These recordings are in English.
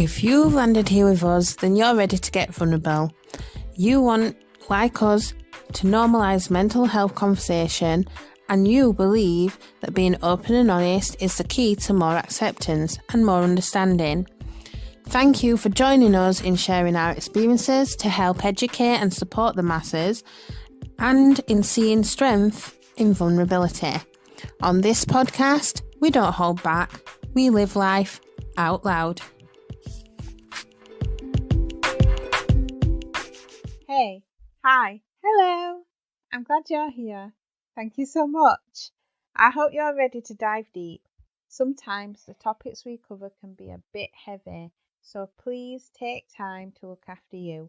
If you've landed here with us, then you're ready to get vulnerable. You want, like us, to normalise mental health conversation, and you believe that being open and honest is the key to more acceptance and more understanding. Thank you for joining us in sharing our experiences to help educate and support the masses, and in seeing strength in vulnerability. On this podcast, we don't hold back, we live life out loud. Hey, hi, hello. I'm glad you're here. Thank you so much. I hope you're ready to dive deep. Sometimes the topics we cover can be a bit heavy, so please take time to look after you.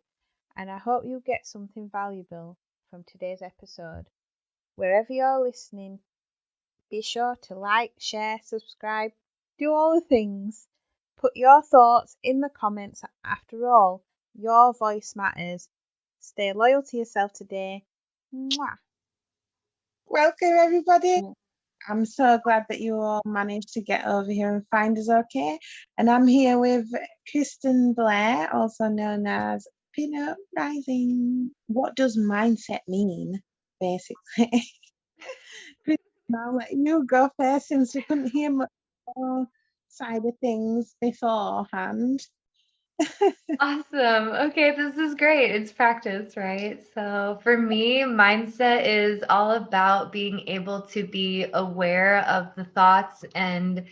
And I hope you get something valuable from today's episode. Wherever you're listening, be sure to like, share, subscribe, do all the things. Put your thoughts in the comments. After all, your voice matters. Stay loyal to yourself today. Mwah. Welcome, everybody. I'm so glad that you all managed to get over here and find us okay. And I'm here with Kristen Blair, also known as Pinup Rising. What does mindset mean, basically? Kristen, I'll let you go first since we couldn't hear much more side of things beforehand. Awesome. Okay, this is great. It's practice, right? So for me, mindset is all about being able to be aware of the thoughts and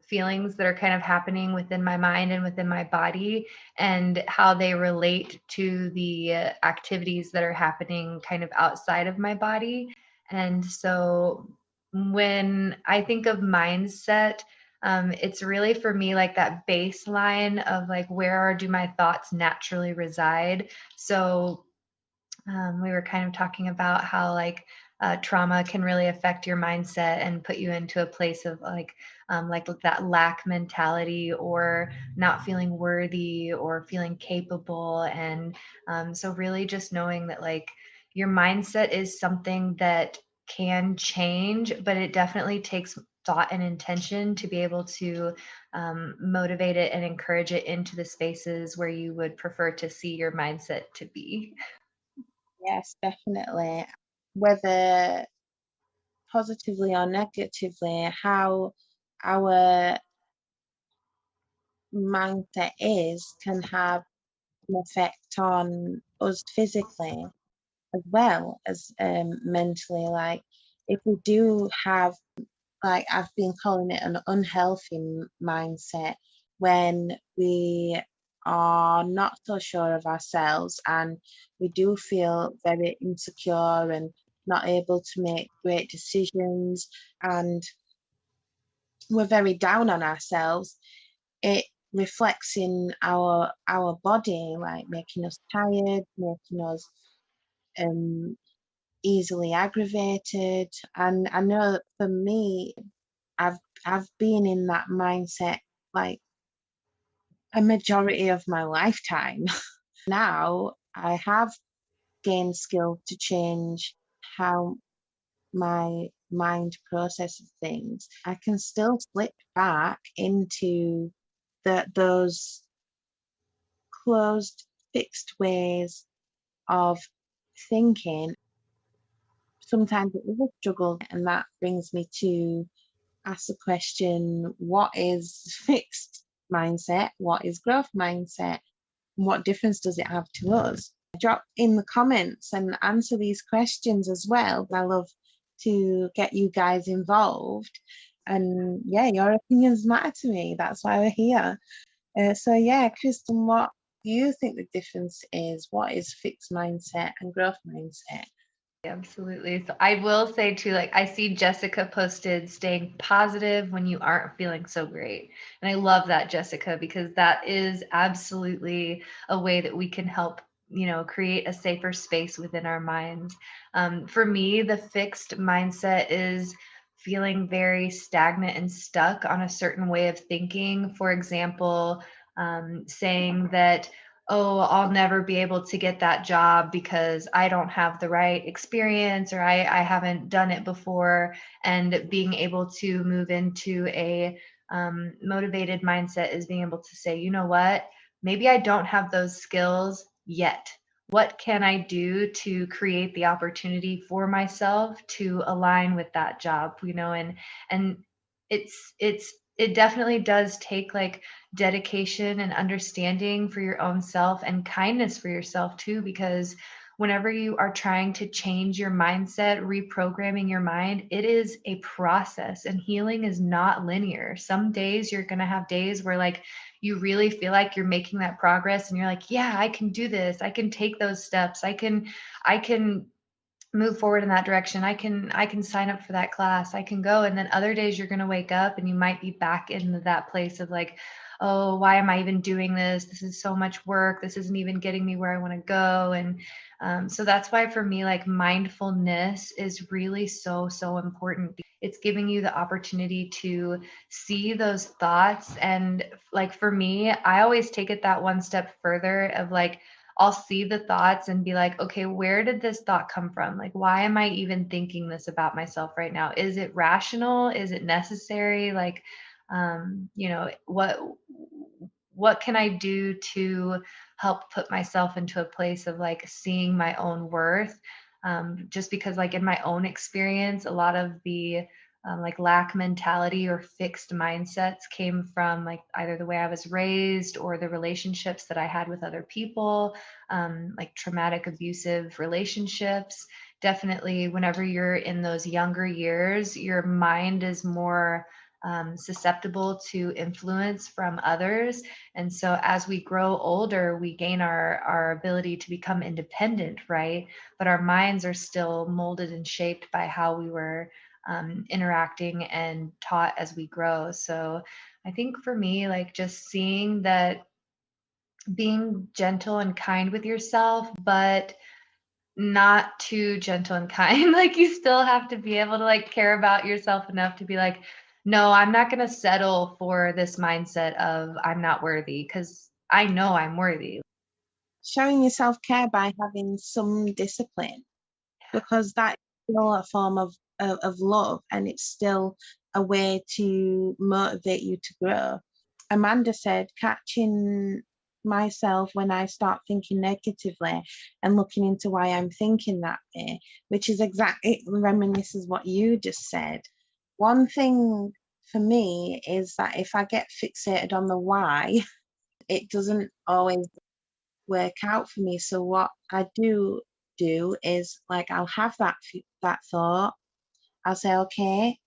feelings that are kind of happening within my mind and within my body, and how they relate to the activities that are happening kind of outside of my body. And so when I think of mindset, it's really for me like that baseline of like, where do my thoughts naturally reside? So we were kind of talking about how like trauma can really affect your mindset and put you into a place of like that lack mentality, or not feeling worthy or feeling capable. And so really just knowing that like your mindset is something that can change, but it definitely takes thought and intention to be able to motivate it and encourage it into the spaces where you would prefer to see your mindset to be. Yes, definitely. Whether positively or negatively, how our mindset is can have an effect on us physically as well as mentally. Like if we do have, like I've been calling it, an unhealthy mindset, when we are not so sure of ourselves and we do feel very insecure and not able to make great decisions, and we're very down on ourselves, it reflects in our body, like making us tired, making us easily aggravated. And I know that for me, I've been in that mindset like a majority of my lifetime. Now I have gained skills to change how my mind processes things. I can still slip back into those closed, fixed ways of thinking. Sometimes it is a struggle, and that brings me to ask the question, what is fixed mindset? What is growth mindset? And what difference does it have to us? Drop in the comments and answer these questions as well. I love to get you guys involved. And yeah, your opinions matter to me. That's why we're here. So yeah, Kristen, what do you think the difference is? What is fixed mindset and growth mindset? Absolutely. So I will say too, like I see Jessica posted staying positive when you aren't feeling so great. And I love that, Jessica, because that is absolutely a way that we can help, create a safer space within our minds. For me, the fixed mindset is feeling very stagnant and stuck on a certain way of thinking. For example, saying that, oh, I'll never be able to get that job because I don't have the right experience, or I haven't done it before. And being able to move into a motivated mindset is being able to say, you know what, maybe I don't have those skills yet. What can I do to create the opportunity for myself to align with that job, and it definitely does take like dedication and understanding for your own self and kindness for yourself too, because whenever you are trying to change your mindset, reprogramming your mind, it is a process, and healing is not linear. Some days you're going to have days where like you really feel like you're making that progress and you're like, yeah, I can do this. I can take those steps. I can move forward in that direction. I can sign up for that class. I can go. And then other days you're going to wake up and you might be back into that place of like, oh, why am I even doing this? This is so much work. This isn't even getting me where I want to go. And so that's why for me, like mindfulness is really so important. It's giving you the opportunity to see those thoughts. And like for me, I always take it that one step further of like, I'll see the thoughts and be like, okay, where did this thought come from? Like, why am I even thinking this about myself right now? Is it rational? Is it necessary? Like, what can I do to help put myself into a place of like seeing my own worth? Just because like in my own experience, a lot of the like lack mentality or fixed mindsets came from like either the way I was raised or the relationships that I had with other people, like traumatic abusive relationships. Definitely, whenever you're in those younger years, your mind is more susceptible to influence from others. And so as we grow older, we gain our ability to become independent, right? But our minds are still molded and shaped by how we were interacting and taught as we grow. So I think for me, like just seeing that being gentle and kind with yourself, but not too gentle and kind. Like you still have to be able to like care about yourself enough to be like, no, I'm not going to settle for this mindset of I'm not worthy, because I know I'm worthy. Showing yourself care by having some discipline, because that is still a form of love, and it's still a way to motivate you to grow. Amanda said, catching myself when I start thinking negatively and looking into why I'm thinking that way, which is exactly reminisces what you just said. One thing for me is that if I get fixated on the why, it doesn't always work out for me. So what I do is like I'll have that thought. I'll say, okay,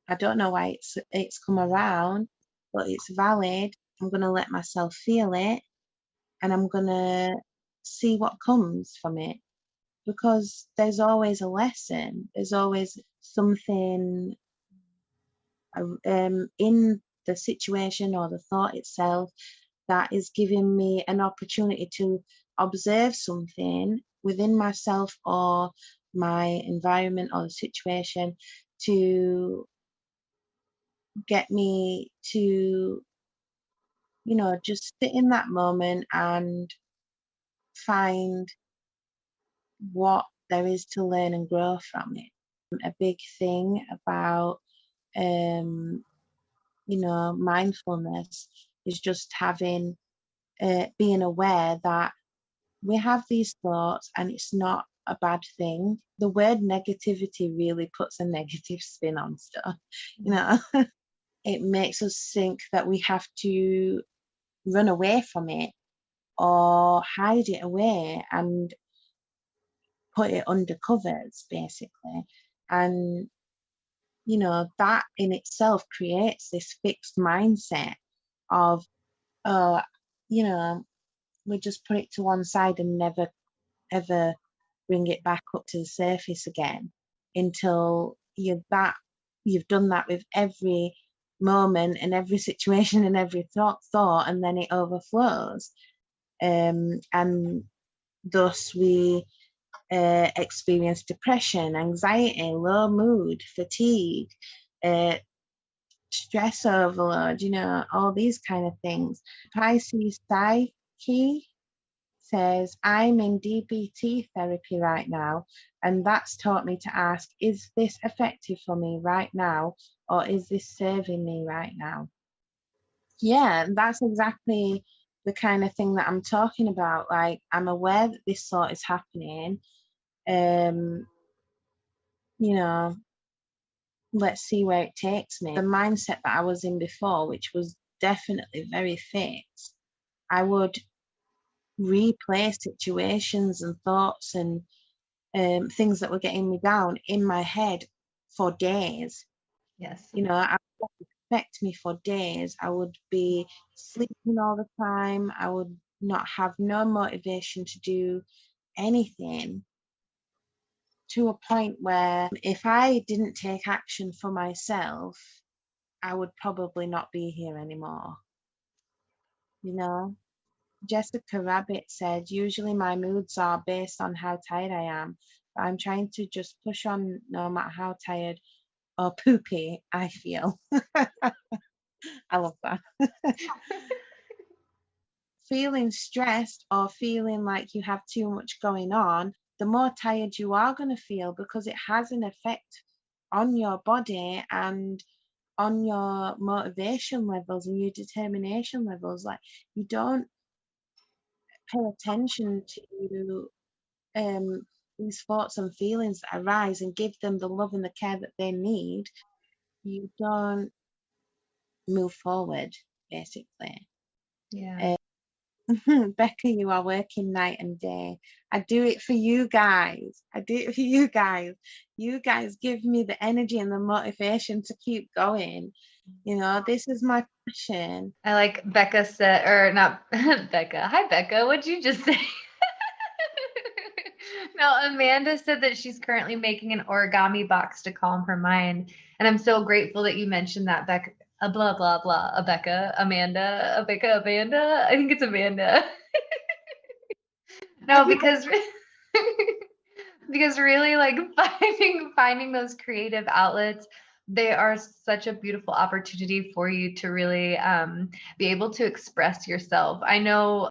I don't know why it's come around, but it's valid. I'm gonna let myself feel it, and I'm gonna see what comes from it, because there's always a lesson. There's always something in the situation or the thought itself that is giving me an opportunity to observe something within myself or my environment or the situation to get me to, just sit in that moment and find what there is to learn and grow from it. A big thing about, mindfulness is just being aware that we have these thoughts and it's not a bad thing. The word negativity really puts a negative spin on stuff, It makes us think that we have to run away from it or hide it away and put it under covers, basically. And, that in itself creates this fixed mindset of, oh, we just put it to one side and never, ever bring it back up to the surface again until you've done that with every moment and every situation and every thought, and then it overflows. And thus we experience depression, anxiety, low mood, fatigue, uh, stress overload, all these kind of things. Pisces psyche, says, I'm in DBT therapy right now, and that's taught me to ask, is this effective for me right now, or is this serving me right now? Yeah, that's exactly the kind of thing that I'm talking about. Like, I'm aware that this sort is happening. You know, let's see where it takes me. The mindset that I was in before, which was definitely very fixed, I would replay situations and thoughts and things that were getting me down in my head for days. Yes. You know, I would affect me for days. I would be sleeping all the time. I would not have no motivation to do anything, to a point where if I didn't take action for myself, I would probably not be here anymore. You know, Jessica Rabbit said, usually my moods are based on how tired I am, but I'm trying to just push on no matter how tired or poopy I feel. I love that. Feeling stressed or feeling like you have too much going on, the more tired you are going to feel, because it has an effect on your body and on your motivation levels and your determination levels. Like, you don't pay attention to these thoughts and feelings that arise and give them the love and the care that they need, you don't move forward, basically. Yeah. Becca, you are working night and day. I do it for you guys. I do it for you guys. You guys give me the energy and the motivation to keep going. You know, this is my passion. I like Becca said, or not Becca. Hi, Becca. What'd you just say? No, Amanda said that she's currently making an origami box to calm her mind. And I'm so grateful that you mentioned that, Becca. Blah, blah, blah. A Becca, Amanda, a Becca, Amanda. I think it's Amanda. No, because because really like finding those creative outlets, they are such a beautiful opportunity for you to really be able to express yourself. I know,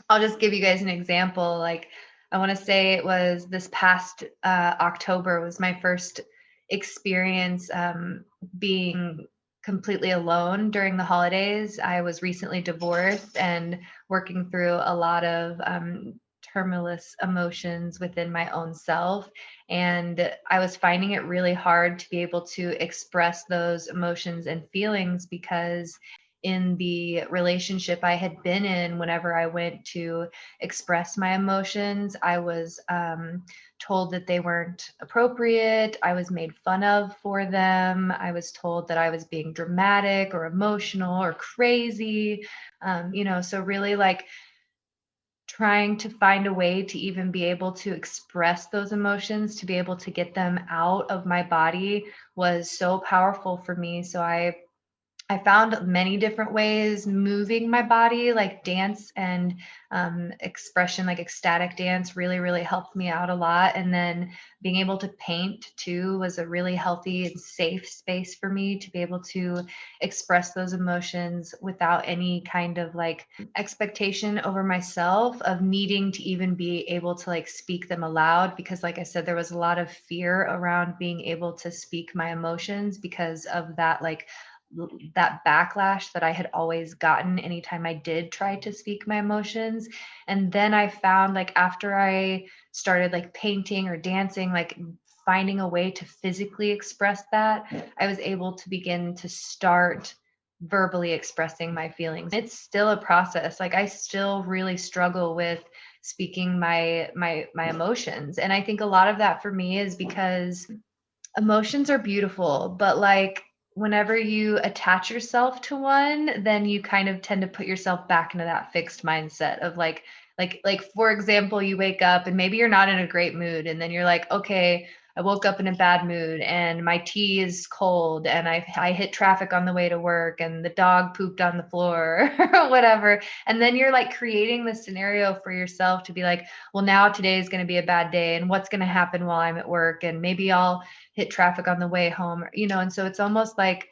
I'll just give you guys an example. Like, I want to say it was this past October was my first experience being completely alone during the holidays. I was recently divorced and working through a lot of tumultuous emotions within my own self. And I was finding it really hard to be able to express those emotions and feelings, because in the relationship I had been in, whenever I went to express my emotions, I was told that they weren't appropriate. I was made fun of for them. I was told that I was being dramatic or emotional or crazy. So really like trying to find a way to even be able to express those emotions, to be able to get them out of my body was so powerful for me. So I found many different ways moving my body, like dance and expression, like ecstatic dance really, really helped me out a lot. And then being able to paint too was a really healthy and safe space for me to be able to express those emotions without any kind of like expectation over myself of needing to even be able to like speak them aloud. Because like I said, there was a lot of fear around being able to speak my emotions because of that, like that backlash that I had always gotten anytime I did try to speak my emotions. And then I found, like, after I started like painting or dancing, like finding a way to physically express that, I was able to begin to start verbally expressing my feelings. It's still a process. Like, I still really struggle with speaking my emotions. And I think a lot of that for me is because emotions are beautiful, but like whenever you attach yourself to one, then you kind of tend to put yourself back into that fixed mindset of like for example, you wake up and maybe you're not in a great mood, and then you're like, okay, I woke up in a bad mood and my tea is cold and I hit traffic on the way to work and the dog pooped on the floor or whatever. And then you're like creating the scenario for yourself to be like, well, now today is going to be a bad day and what's going to happen while I'm at work, and maybe I'll hit traffic on the way home, and so it's almost like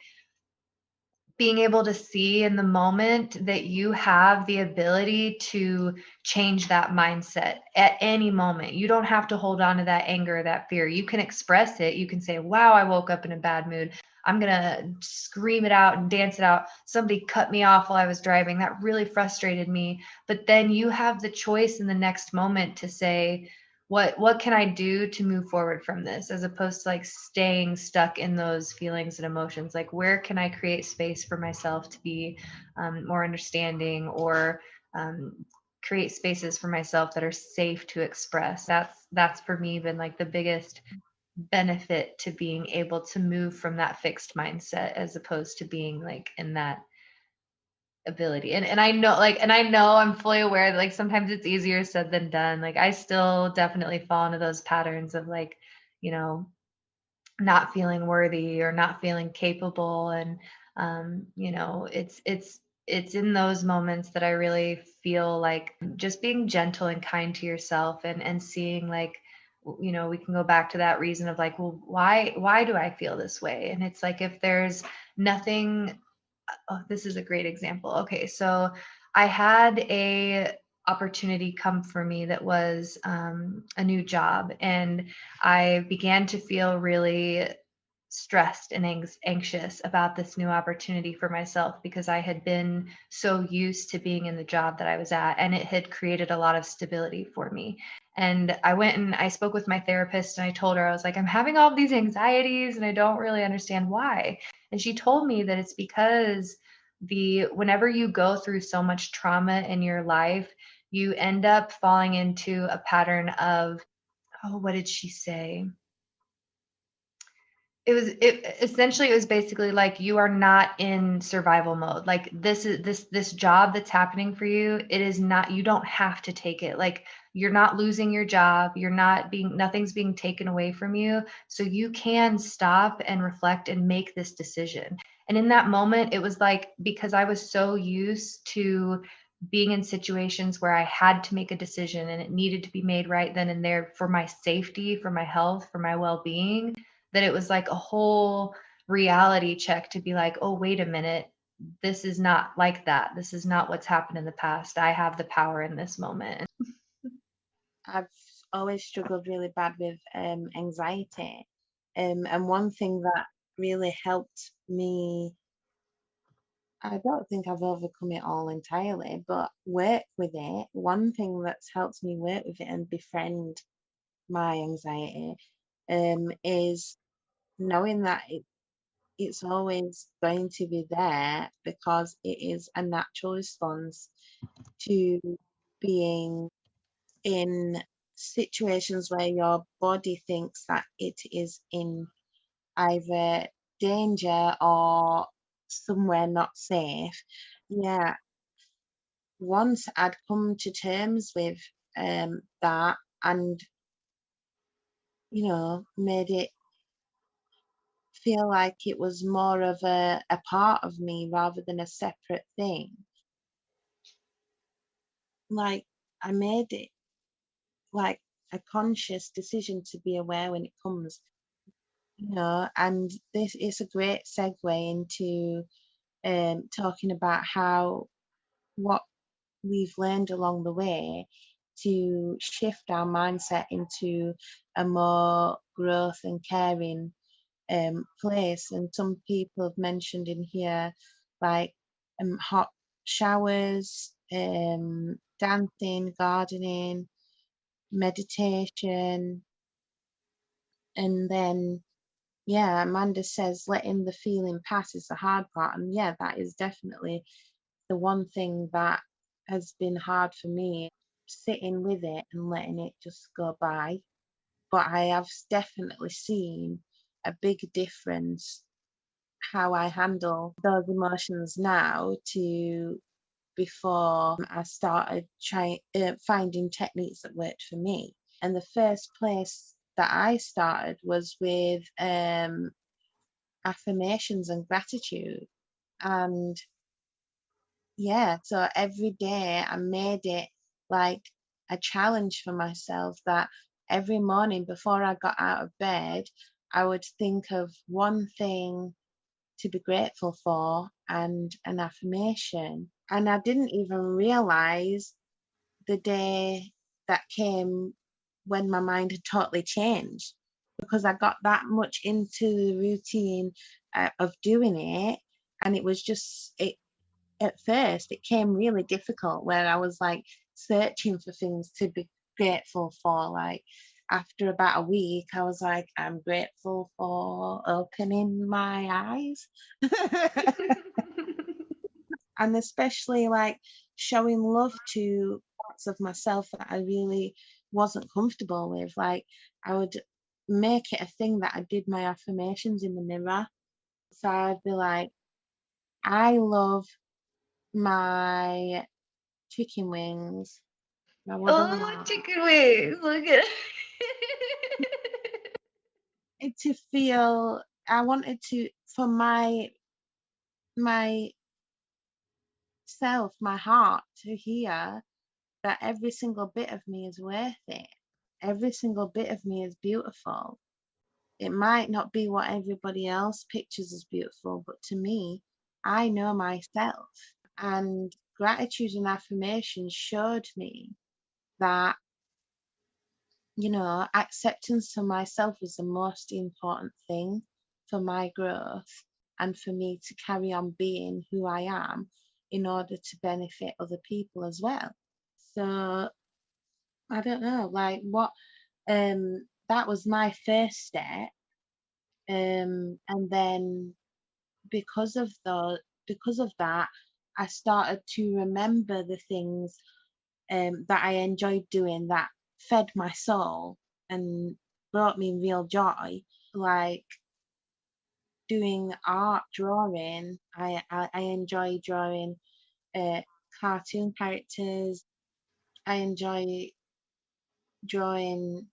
being able to see in the moment that you have the ability to change that mindset at any moment. You don't have to hold on to that anger, that fear. You can express it. You can say, wow, I woke up in a bad mood. I'm going to scream it out and dance it out. Somebody cut me off while I was driving. That really frustrated me. But then you have the choice in the next moment to say, what can I do to move forward from this, as opposed to like staying stuck in those feelings and emotions. Like, where can I create space for myself to be more understanding, or create spaces for myself that are safe to express. That's for me been like the biggest benefit to being able to move from that fixed mindset, as opposed to being like in that ability. And I know, like, and I know I'm fully aware that like sometimes it's easier said than done. Like, I still definitely fall into those patterns of like, you know, not feeling worthy or not feeling capable. And you know, it's in those moments that I really feel like just being gentle and kind to yourself, and seeing like, you know, we can go back to that reason of like, well, why do I feel this way? And it's like, if there's nothing. Oh, this is a great example. Okay, so I had a opportunity come for me that was a new job, and I began to feel really stressed and anxious about this new opportunity for myself, because I had been so used to being in the job that I was at, and it had created a lot of stability for me. And I went and I spoke with my therapist, and I told her, I was like, I'm having all these anxieties and I don't really understand why. And she told me that it's because whenever you go through so much trauma in your life, you end up falling into a pattern of, oh, what did she say? It essentially, it was basically like, you are not in survival mode. Like, this job that's happening for you, it is not, you don't have to take it. Like, you're not losing your job, nothing's being taken away from you, so you can stop and reflect and make this decision. And in that moment, it was like, because I was so used to being in situations where I had to make a decision and it needed to be made right then and there, for my safety, for my health, for my well-being, that it was like a whole reality check to be like, oh, wait a minute, this is not like that. This is not what's happened in the past. I have the power in this moment. I've always struggled really bad with anxiety. And one thing that really helped me, I don't think I've overcome it all entirely, but work with it. One thing that's helped me work with it and befriend my anxiety is knowing that it's always going to be there, because it is a natural response to being in situations where your body thinks that it is in either danger or somewhere not safe. Yeah, once I'd come to terms with that, and made it feel like it was more of a part of me rather than a separate thing. Like, I made it like a conscious decision to be aware when it comes, and this is a great segue into talking about how what we've learned along the way to shift our mindset into a more growth and caring place. And some people have mentioned in here, like hot showers, dancing, gardening, meditation, and then yeah, Amanda says letting the feeling pass is the hard part. And yeah, that is definitely the one thing that has been hard for me, sitting with it and letting it just go by. But I have definitely seen a big difference how I handle those emotions now to before I started trying finding techniques that worked for me. And the first place that I started was with affirmations and gratitude. And yeah, so every day I made it like a challenge for myself, that every morning before I got out of bed, I would think of one thing to be grateful for, and an affirmation. And I didn't even realize the day that came when my mind had totally changed, because I got that much into the routine of doing it. And it was just, at first, it came really difficult where I was like searching for things to be grateful for. Like, after about a week, I was like, I'm grateful for opening my eyes. And especially like showing love to parts of myself that I really wasn't comfortable with. Like, I would make it a thing that I did my affirmations in the mirror. So I'd be like, I love my chicken wings. I wouldn't Oh, want chicken wings. Look at it to feel, I wanted to, for my self, my heart to hear that every single bit of me is worth it. Every single bit of me is beautiful. It might not be what everybody else pictures as beautiful, but to me, I know myself. And gratitude and affirmation showed me that, acceptance for myself was the most important thing for my growth and for me to carry on being who I am in order to benefit other people as well. So I don't know, like what that was my first step. And then because of that, I started to remember the things that I enjoyed doing that fed my soul and brought me real joy, like doing art, drawing. I enjoy drawing uh, cartoon characters. I enjoy drawing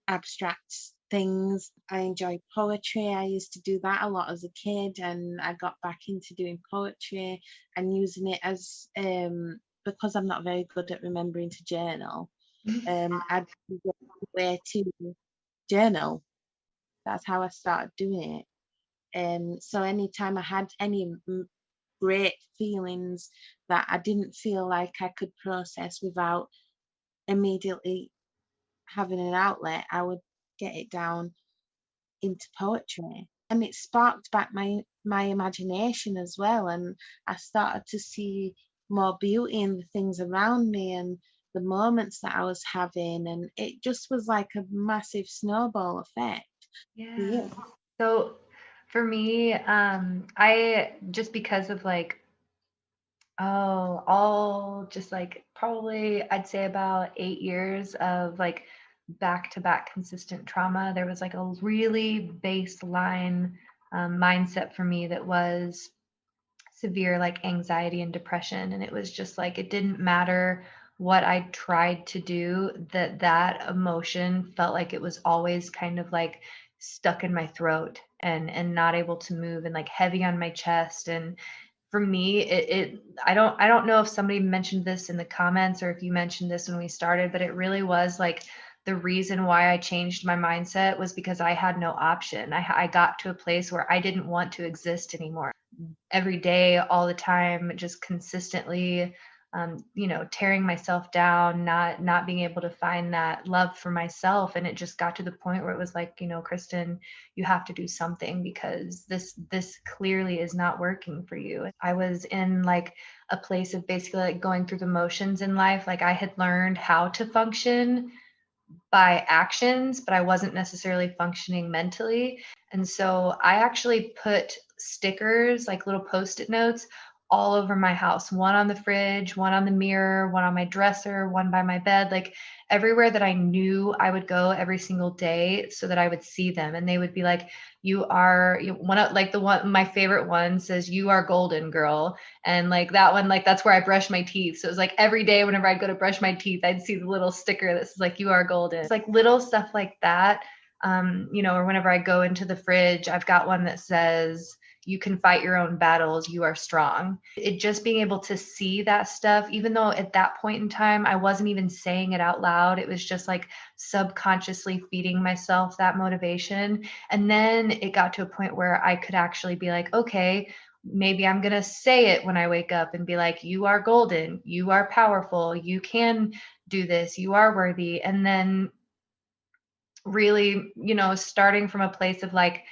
abstract things. I enjoy poetry. I used to do that a lot as a kid, and I got back into doing poetry and using it as because I'm not very good at remembering to journal. I'd go way to journal. That's how I started doing it. So anytime I had any great feelings that I didn't feel like I could process without immediately having an outlet, I would get it down into poetry. And it sparked back my imagination as well. And I started to see more beauty in the things around me and the moments that I was having. And it just was like a massive snowball effect. yeah. Yeah. So for me, I just because of like, all just like probably I'd say about 8 years of like back to back consistent trauma. There was like a really baseline mindset for me that was severe like anxiety and depression, and it was just like it didn't matter what I tried to do, that emotion felt like it was always kind of like stuck in my throat and not able to move and like heavy on my chest. And for me, it I don't know if somebody mentioned this in the comments or if you mentioned this when we started, but it really was like the reason why I changed my mindset was because I had no option. I got to a place where I didn't want to exist anymore. Every day, all the time, just consistently, tearing myself down, not being able to find that love for myself. And it just got to the point where it was like, Kristen, you have to do something because this clearly is not working for you. I was in like a place of basically like going through the motions in life. Like I had learned how to function by actions, but I wasn't necessarily functioning mentally. And so I actually put stickers, like little post-it notes, all over my house, one on the fridge, one on the mirror, one on my dresser, one by my bed, like everywhere that I knew I would go every single day so that I would see them. And they would be like, one of like the one, my favorite one says, "You are golden, girl." And like that one, like that's where I brush my teeth. So it was like every day whenever I'd go to brush my teeth, I'd see the little sticker that says like, "You are golden." It's like little stuff like that. Or whenever I go into the fridge, I've got one that says, "You can fight your own battles. You are strong." It just being able to see that stuff, even though at that point in time, I wasn't even saying it out loud. It was just like subconsciously feeding myself that motivation. And then it got to a point where I could actually be like, okay, maybe I'm going to say it when I wake up and be like, you are golden, you are powerful, you can do this, you are worthy. And then really, starting from a place of like,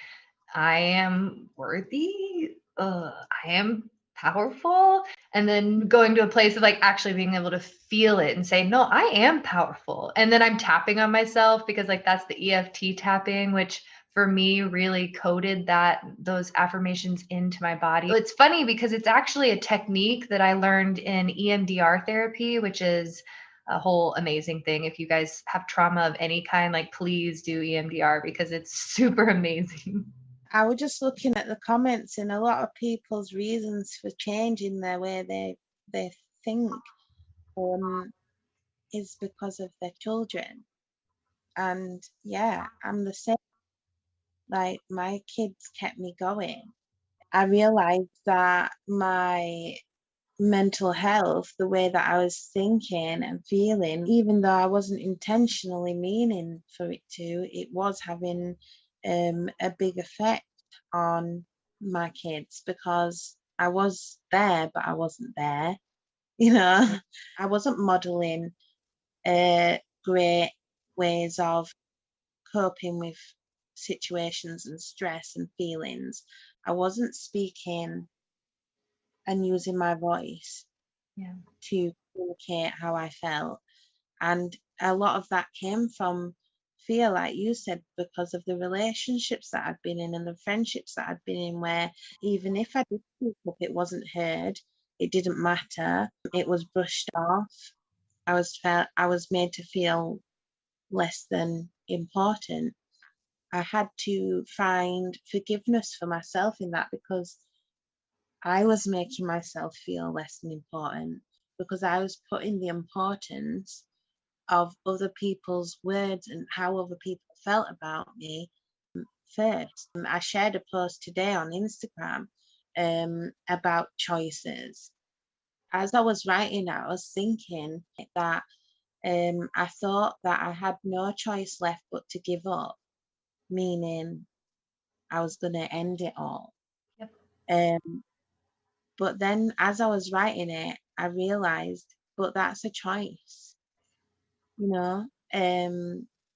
I am worthy, I am powerful, and then going to a place of like actually being able to feel it and say, no, I am powerful. And then I'm tapping on myself because like that's the EFT tapping, which for me really coded those affirmations into my body. It's funny because it's actually a technique that I learned in EMDR therapy, which is a whole amazing thing. If you guys have trauma of any kind, like please do EMDR because it's super amazing. I was just looking at the comments, and a lot of people's reasons for changing their way they think is because of their children. And yeah, I'm the same. Like, my kids kept me going. I realized that my mental health, the way that I was thinking and feeling, even though I wasn't intentionally meaning for it to, it was having a big effect on my kids, because I was there, but I wasn't there. I wasn't modeling great ways of coping with situations and stress and feelings. I wasn't speaking and using my voice Yeah. to communicate how I felt. And a lot of that came from fear, like you said, because of the relationships that I'd been in and the friendships that I'd been in, where even if I did speak up, it wasn't heard, it didn't matter, it was brushed off. I was made to feel less than important. I had to find forgiveness for myself in that, because I was making myself feel less than important, because I was putting the importance of other people's words and how other people felt about me first. I shared a post today on Instagram about choices. As I was writing, I was thinking that I thought that I had no choice left but to give up, meaning I was going to end it all. Yep. But then as I was writing it, I realized, but that's a choice, you know?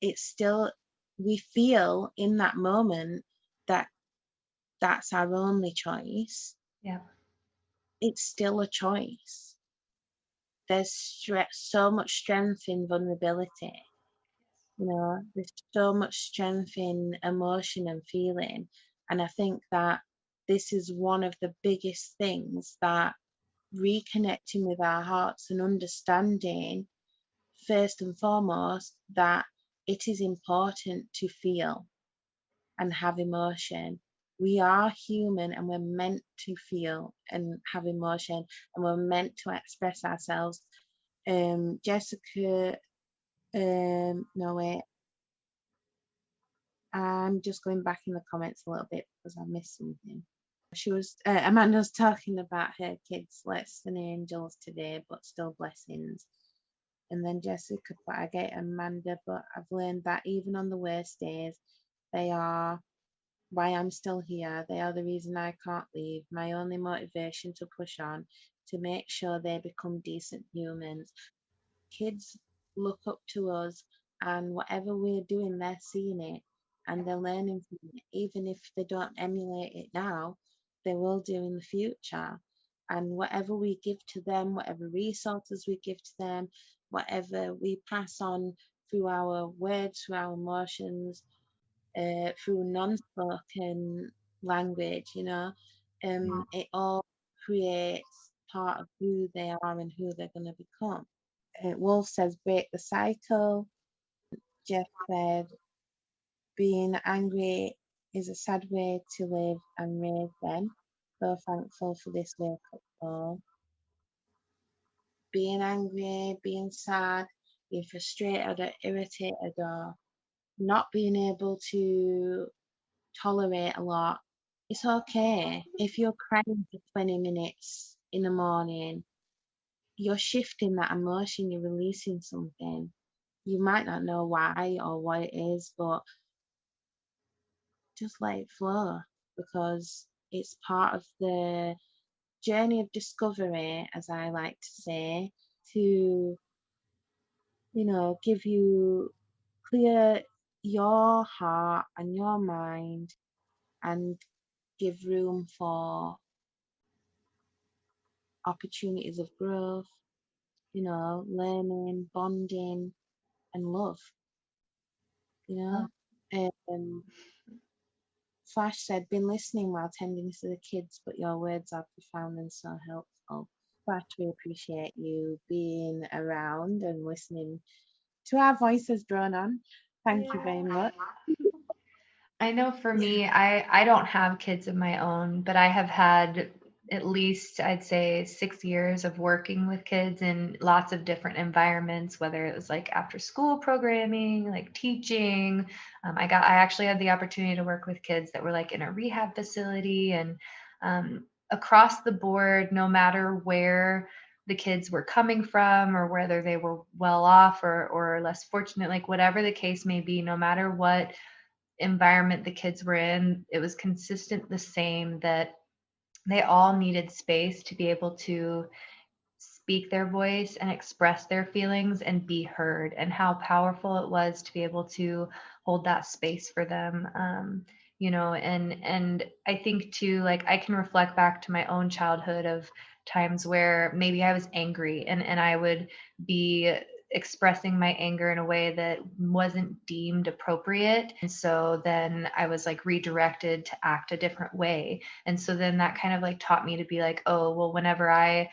It's still, we feel in that moment that that's our only choice. Yeah. It's still a choice. There's so much strength in vulnerability. There's so much strength in emotion and feeling. And I think that this is one of the biggest things, that reconnecting with our hearts and understanding, first and foremost, that it is important to feel and have emotion. We are human and we're meant to feel and have emotion, and we're meant to express ourselves. Jessica, no, wait. I'm just going back in the comments a little bit because I missed something. Amanda was talking about her kids less than angels today, but still blessings. And then Jessica put, I get Amanda, but I've learned that even on the worst days, they are why I'm still here. They are the reason I can't leave. My only motivation to push on, to make sure they become decent humans. Kids look up to us, and whatever we're doing, they're seeing it and they're learning from it. Even if they don't emulate it now, they will do in the future. And whatever we give to them, whatever resources we give to them, whatever we pass on through our words, through our emotions, through non-spoken language, it all creates part of who they are and who they're going to become. Wolf says, break the cycle. Jeff said, being angry is a sad way to live and raise them. So thankful for this wake up call. Being angry, being sad, being frustrated or irritated, or not being able to tolerate a lot, it's okay. If you're crying for 20 minutes in the morning, you're shifting that emotion, you're releasing something. You might not know why or what it is, but just let it flow, because it's part of the journey of discovery, as I like to say, to, give you clear your heart and your mind and give room for opportunities of growth, learning, bonding, and love, you know. Um, Flash said, been listening while tending to the kids, but your words are profound and so helpful. Flash, we appreciate you being around and listening to our voices drone on. Thank you very much. I know for me, I don't have kids of my own, but I have had at least, I'd say, 6 years of working with kids in lots of different environments, whether it was like after school programming, like teaching. I actually had the opportunity to work with kids that were like in a rehab facility, and across the board, no matter where the kids were coming from or whether they were well off or less fortunate, like whatever the case may be, no matter what environment the kids were in, it was consistent the same, that they all needed space to be able to speak their voice and express their feelings and be heard, and how powerful it was to be able to hold that space for them. And I think too, like, I can reflect back to my own childhood of times where maybe I was angry, and I would be expressing my anger in a way that wasn't deemed appropriate, and so then I was like redirected to act a different way. And so then that kind of like taught me to be like, oh well, whenever I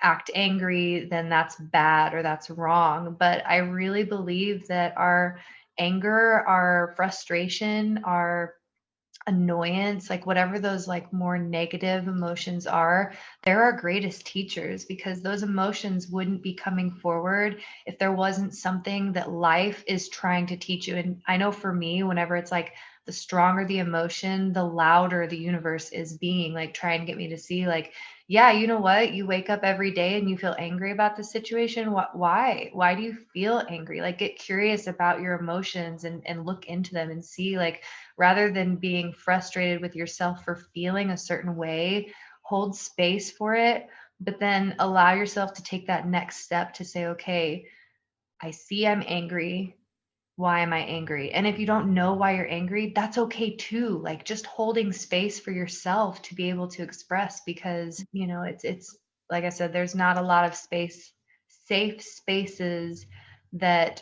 act angry, then that's bad or that's wrong. But I really believe that our anger, our frustration, our annoyance, like whatever those like more negative emotions are, they're our greatest teachers, because those emotions wouldn't be coming forward if there wasn't something that life is trying to teach you. And I know for me, whenever it's like the stronger the emotion, the louder the universe is being like trying to get me to see, like, yeah, you know what? You wake up every day and you feel angry about the situation. What, why do you feel angry? Like, get curious about your emotions and look into them and see, like, rather than being frustrated with yourself for feeling a certain way, hold space for it, but then allow yourself to take that next step to say, okay, I see I'm angry. Why am I angry? And if you don't know why you're angry, that's okay too. Like, just holding space for yourself to be able to express, because, it's like I said, there's not a lot of safe spaces that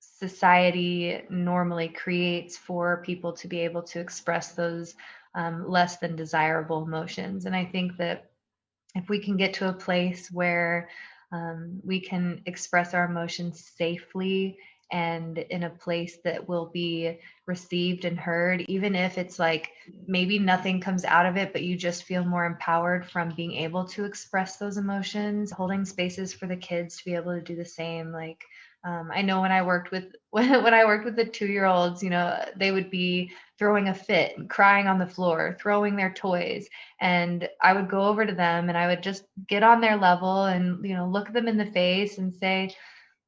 society normally creates for people to be able to express those less than desirable emotions. And I think that if we can get to a place where we can express our emotions safely and in a place that will be received and heard, even if it's like maybe nothing comes out of it, but you just feel more empowered from being able to express those emotions, holding spaces for the kids to be able to do the same. Like, I know when I worked with when I worked with the 2-year-olds, they would be throwing a fit and crying on the floor, throwing their toys, and I would go over to them and I would just get on their level and, look them in the face and say,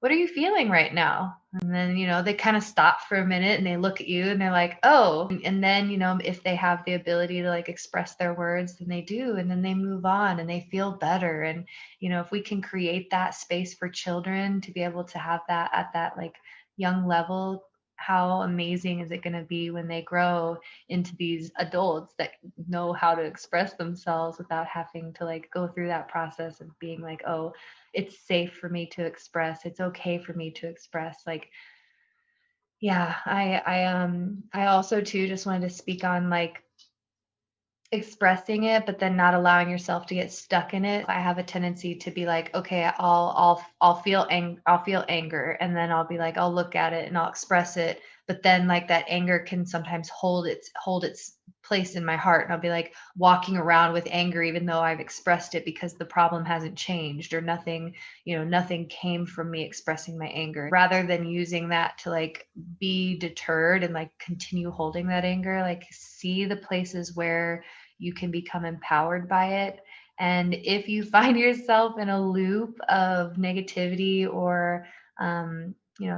what are you feeling right now? And then, they kind of stop for a minute and they look at you and they're like, oh, and then, if they have the ability to like express their words, then they do. And then they move on and they feel better. And, if we can create that space for children to be able to have that at that like young level, how amazing is it going to be when they grow into these adults that know how to express themselves without having to like go through that process of being like, oh, it's safe for me to express, it's okay for me to express. Like, yeah, I also too just wanted to speak on like expressing it, but then not allowing yourself to get stuck in it. I have a tendency to be like, okay, I'll feel anger, and then I'll be like, I'll look at it and I'll express it. But then like that anger can sometimes hold its place in my heart, and I'll be like walking around with anger even though I've expressed it, because the problem hasn't changed or nothing came from me expressing my anger. Rather than using that to like be deterred and like continue holding that anger, like see the places where you can become empowered by it. And if you find yourself in a loop of negativity or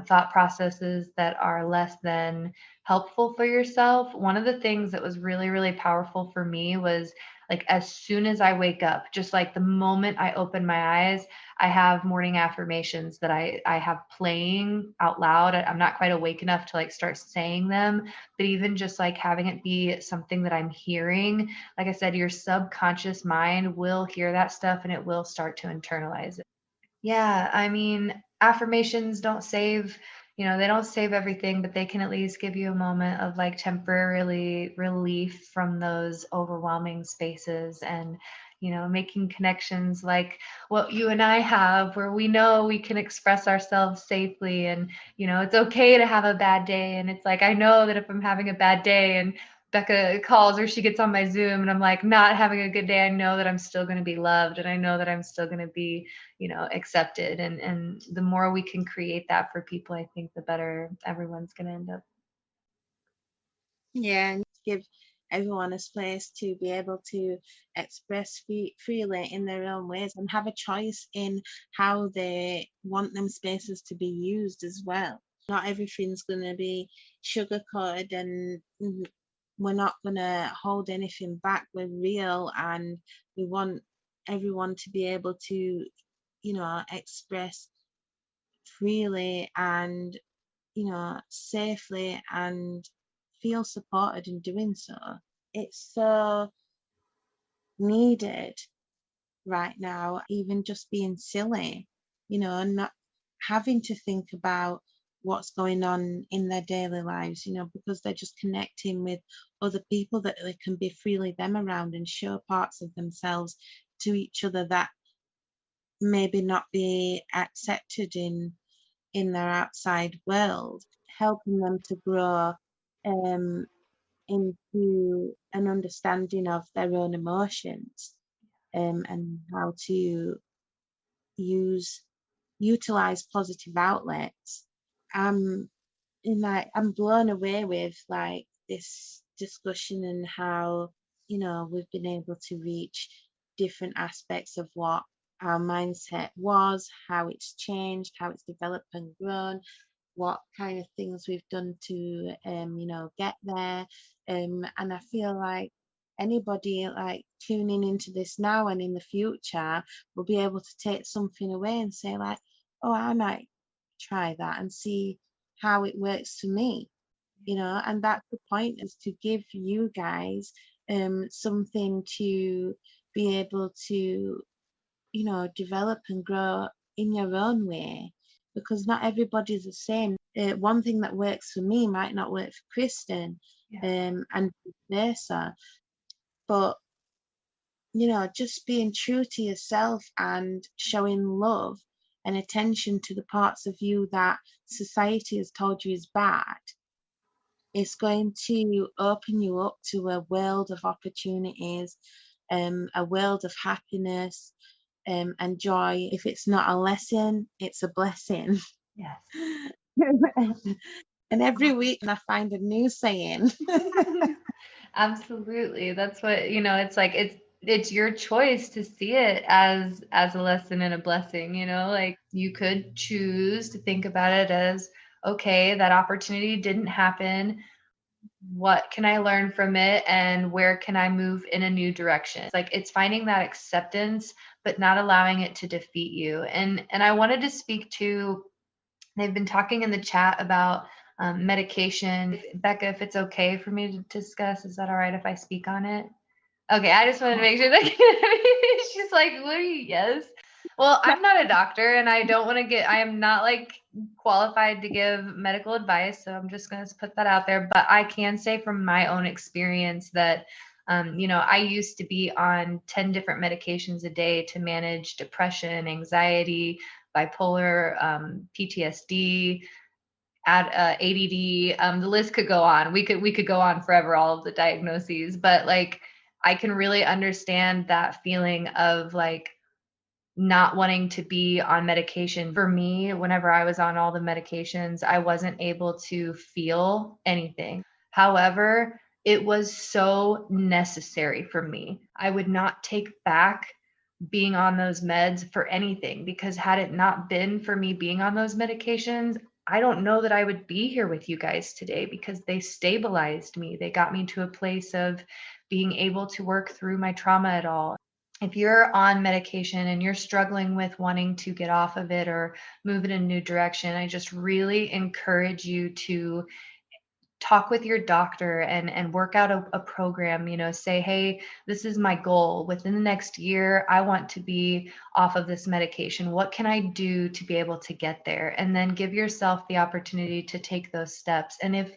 thought processes that are less than helpful for yourself. One of the things that was really, really powerful for me was like as soon as I wake up, just like the moment I open my eyes, I have morning affirmations that I have playing out loud. I'm not quite awake enough to like start saying them, but even just like having it be something that I'm hearing, like I said, your subconscious mind will hear that stuff and it will start to internalize it. Yeah, I mean, affirmations don't save, they don't save everything, but they can at least give you a moment of like temporarily relief from those overwhelming spaces and, making connections like what you and I have, where we know we can express ourselves safely and, it's okay to have a bad day. And it's like, I know that if I'm having a bad day and Becca calls or she gets on my Zoom and I'm like not having a good day, I know that I'm still going to be loved and I know that I'm still going to be accepted. And the more we can create that for people, I think the better everyone's going to end up. Yeah, and give everyone a space to be able to express freely in their own ways and have a choice in how they want them spaces to be used as well. Not everything's going to be sugar coated, and we're not going to hold anything back. We're real, and we want everyone to be able to, express freely and, safely and feel supported in doing so. It's so needed right now, even just being silly, not having to think about what's going on in their daily lives, because they're just connecting with other people that they can be freely them around and show parts of themselves to each other that maybe not be accepted in their outside world, helping them to grow into an understanding of their own emotions, and how to utilize positive outlets. I'm blown away with like this discussion and how we've been able to reach different aspects of what our mindset was, how it's changed, how it's developed and grown, what kind of things we've done to get there. And I feel like anybody like tuning into this now and in the future will be able to take something away and say like, oh, I might try that and see how it works for me, and that's the point, is to give you guys something to be able to develop and grow in your own way, because not everybody's the same. One thing that works for me might not work for Kristen, and vice versa. But just being true to yourself and showing love and attention to the parts of you that society has told you is bad, it's going to open you up to a world of opportunities, a world of happiness, and joy. If it's not a lesson, it's a blessing. Yes. And every week I find a new saying. Absolutely. That's what, it's like it's your choice to see it as a lesson and a blessing, like you could choose to think about it as, okay, that opportunity didn't happen. What can I learn from it and where can I move in a new direction? It's like it's finding that acceptance, but not allowing it to defeat you. And I wanted to speak to, they've been talking in the chat about medication. Becca, if it's okay for me to discuss, is that all right if I speak on it? Okay, I just wanted to make sure that she's like, what are you? Yes. Well, I'm not a doctor and I don't want to I am not like qualified to give medical advice. So I'm just going to put that out there. But I can say from my own experience that, I used to be on 10 different medications a day to manage depression, anxiety, bipolar, PTSD, ADD. The list could go on. We could go on forever, all of the diagnoses, but like I can really understand that feeling of like not wanting to be on medication. For me, whenever I was on all the medications, I wasn't able to feel anything. However, it was so necessary for me. I would not take back being on those meds for anything, because had it not been for me being on those medications, I don't know that I would be here with you guys today, because they stabilized me. They got me to a place of being able to work through my trauma at all. If you're on medication and you're struggling with wanting to get off of it or move in a new direction, I just really encourage you to talk with your doctor and work out a program. Say, hey, this is my goal within the next year. I want to be off of this medication. What can I do to be able to get there? And then give yourself the opportunity to take those steps. And if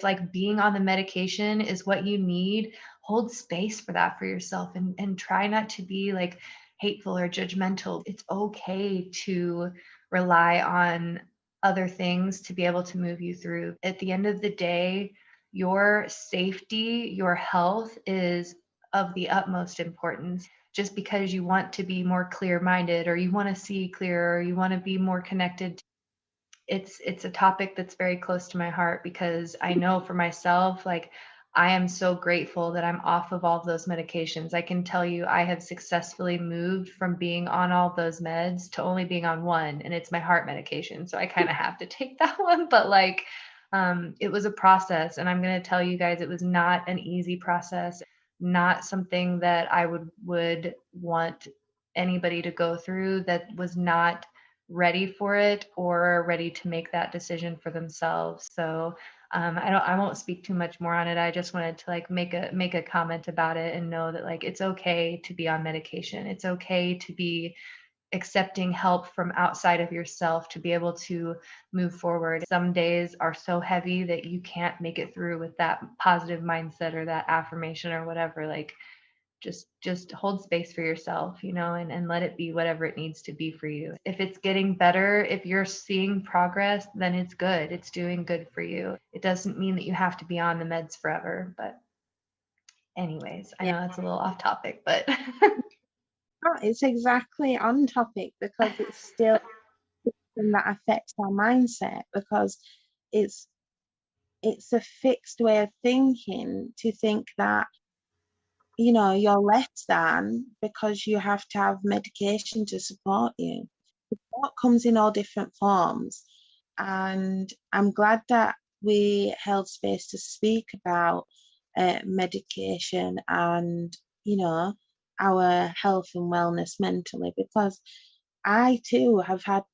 like being on the medication is what you need, hold space for that for yourself, and try not to be like hateful or judgmental. It's okay to rely on other things to be able to move you through. At the end of the day, your safety, your health is of the utmost importance. Just because you want to be more clear-minded, or you want to see clearer, or you want to be more connected, it's a topic that's very close to my heart, because I know for myself, like, I am so grateful that I'm off of all of those medications. I can tell you I have successfully moved from being on all those meds to only being on one, and it's my heart medication. So I kind of have to take that one, but like, it was a process, and I'm going to tell you guys, it was not an easy process, not something that I would want anybody to go through that was not ready for it or ready to make that decision for themselves. So I won't speak too much more on it. I just wanted to like make a comment about it, and know that like it's okay to be on medication. It's okay to be accepting help from outside of yourself to be able to move forward. Some days are so heavy that you can't make it through with that positive mindset or that affirmation or whatever. Like, just hold space for yourself, and let it be whatever it needs to be for you. If it's getting better, if you're seeing progress, then it's good. It's doing good for you. It doesn't mean that you have to be on the meds forever. But anyways, I Yeah. know that's a little off topic, but It's exactly on topic, because it's still something that affects our mindset, because it's it's a fixed way of thinking to think that you're less than because you have to have medication to support you. Support comes in all different forms, and I'm glad that we held space to speak about medication and our health and wellness mentally, because I too have had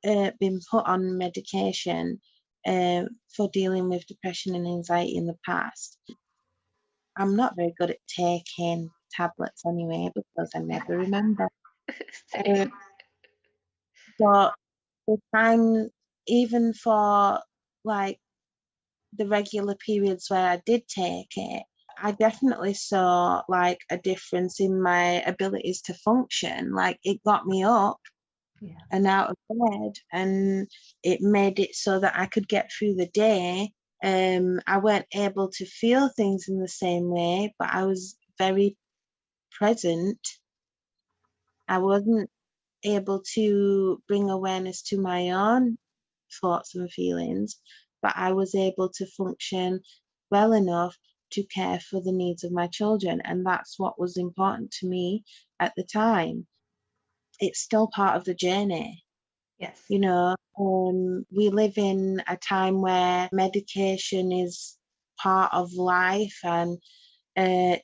been put on medication for dealing with depression and anxiety in the past. I'm not very good at taking tablets anyway, because I never remember. Uh, same. but the time, even for like the regular periods where I did take it, I definitely saw like a difference in my abilities to function. Like, it got me up Yeah. and out of bed, and it made it so that I could get through the day. I weren't able to feel things in the same way, but I was very present. I wasn't able to bring awareness to my own thoughts and feelings, but I was able to function well enough to care for the needs of my children. And that's what was important to me at the time. It's still part of the journey. Yes. We live in a time where medication is part of life, and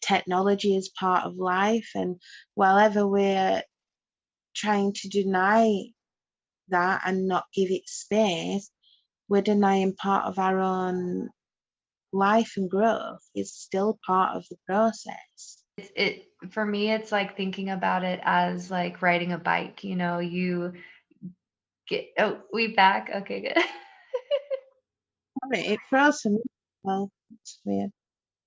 technology is part of life. And wherever we're trying to deny that and not give it space, we're denying part of our own life and growth. Is still part of the process. It for me, it's like thinking about it as like riding a bike. You get, oh, we back. Okay, good. Sorry, it froze for me. Well, it's weird.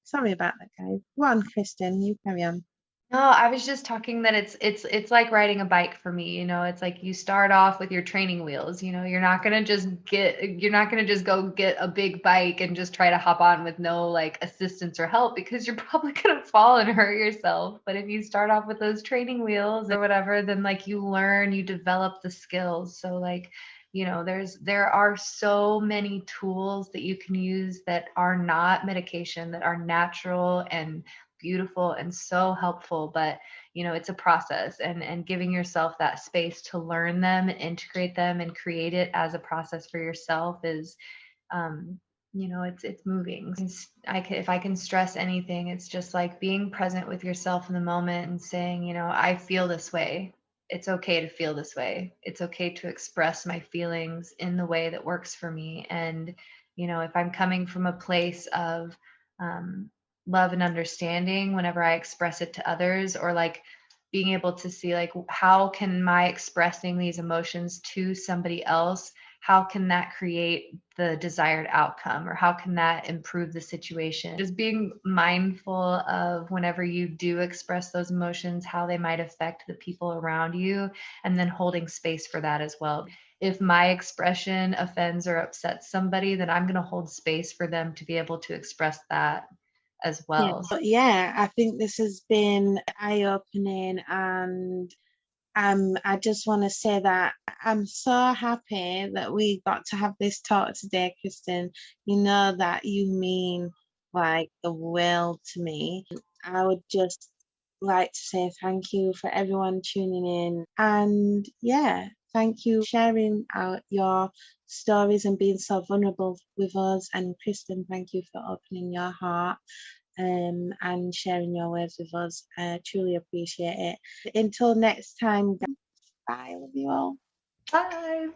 Sorry about that, guys. Go on, Kristen, you carry on. No, I was just talking that it's like riding a bike for me. It's like you start off with your training wheels. You're not gonna just go get a big bike and just try to hop on with no like assistance or help, because you're probably gonna fall and hurt yourself. But if you start off with those training wheels or whatever, then like you learn, you develop the skills. So like, there are so many tools that you can use that are not medication, that are natural and beautiful and so helpful, but it's a process, and giving yourself that space to learn them, integrate them, and create it as a process for yourself is um it's moving. If I can stress anything, it's just like being present with yourself in the moment and saying, I feel this way. It's okay to feel this way. It's okay to express my feelings in the way that works for me. And if I'm coming from a place of um, love and understanding whenever I express it to others, or like being able to see, like, how can my expressing these emotions to somebody else, how can that create the desired outcome, or how can that improve the situation? Just being mindful of whenever you do express those emotions, how they might affect the people around you, and then holding space for that as well. If my expression offends or upsets somebody, then I'm going to hold space for them to be able to express that as well. Yeah, I think this has been eye-opening, and I just want to say that I'm so happy that we got to have this talk today, Kristen. You know that you mean like the world to me. I would just like to say thank you for everyone tuning in. And yeah, thank you for sharing out your stories and being so vulnerable with us. And Kristen, thank you for opening your heart and sharing your words with us. I truly appreciate it. Until next time, guys, bye. Love you all. Bye.